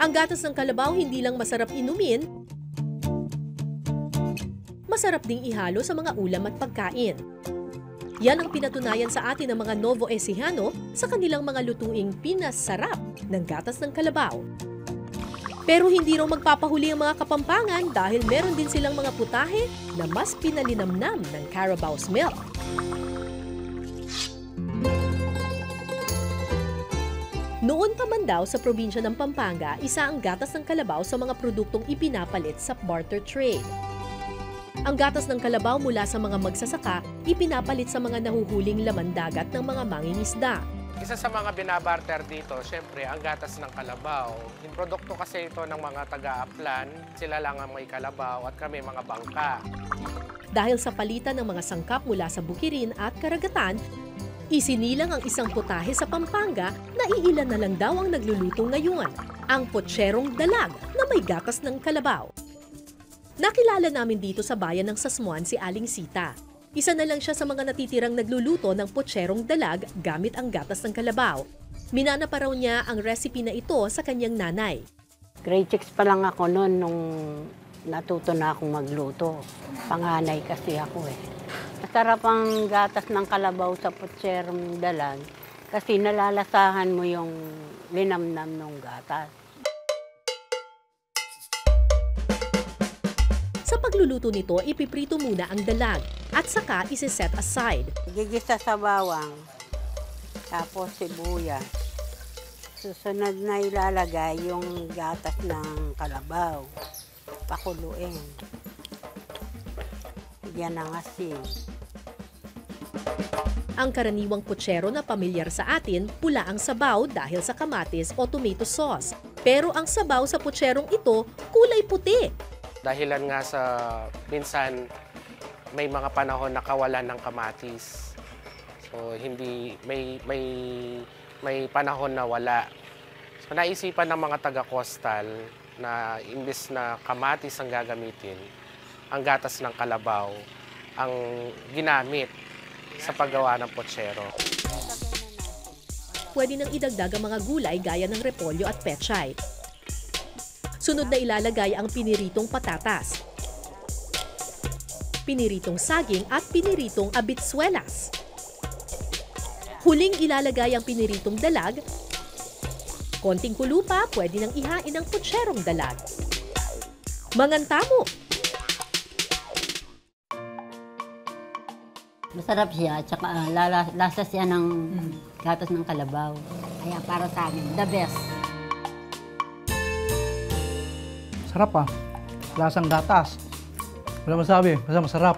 Ang gatas ng kalabaw hindi lang masarap inumin, masarap ding ihalo sa mga ulam at pagkain. Yan ang pinatunayan sa atin ng mga Novo Ecijano sa kanilang mga lutuing pinasarap ng gatas ng kalabaw. Pero hindi raw magpapahuli ang mga Kapampangan dahil meron din silang mga putahe na mas pinalinamnam ng Carabao's milk. Noon pa man daw sa probinsya ng Pampanga, isa ang gatas ng kalabaw sa mga produktong ipinapalit sa barter trade. Ang gatas ng kalabaw mula sa mga magsasaka, ipinapalit sa mga nahuhuling laman dagat ng mga mangingisda. Isa sa mga binabarter dito, syempre, ang gatas ng kalabaw. Yung produkto kasi ito ng mga taga-Aplan, sila lang ang may kalabaw at kami mga bangka. Dahil sa palitan ng mga sangkap mula sa bukirin at karagatan, isinilang ang isang putahe sa Pampanga na iilan na lang daw ang nagluluto ngayon, ang potsyerong dalag na may gatas ng kalabaw. Nakilala namin dito sa bayan ng Sasmuan si Aling Sita. Isa na lang siya sa mga natitirang nagluluto ng potsyerong dalag gamit ang gatas ng kalabaw. Minana pa raw niya ang recipe na ito sa kanyang nanay. Grade 6 pa lang ako noon nung natuto na akong magluto. Panganay kasi ako eh. Masarap ang gatas ng kalabaw sa potsyerong dalag kasi nalalasahan mo yung linamnam ng gatas. Sa pagluluto nito, ipiprito muna ang dalag at saka isi-set aside. Gigisa sa bawang, tapos sibuyas. Susunod na ilalagay yung gatas ng kalabaw. Pakuluin. Bigyan ng asin. Ang karaniwang potsyero na pamilyar sa atin, pula ang sabaw dahil sa kamatis o tomato sauce. Pero ang sabaw sa potsyerong ito, kulay puti. Dahilan nga sa minsan may mga panahon na kawalan ng kamatis. So hindi may panahon na wala. So naisipan ng mga taga-coastal na imbes na kamatis ang gagamitin, ang gatas ng kalabaw ang ginamit sa paggawa ng potsyero. Pwede nang idagdag ang mga gulay gaya ng repolyo at pechay. Sunod na ilalagay ang piniritong patatas, piniritong saging at piniritong abitsuelas. Huling ilalagay ang piniritong dalag. Konting kulo pa, pwede nang ihain ang potsyerong dalag. Mangantamo! Masarap siya at saka lasa siya ng gatas ng kalabaw. Kaya para sa amin, the best. Sarap ah. Lasang gatas. Wala masabi, basta masarap.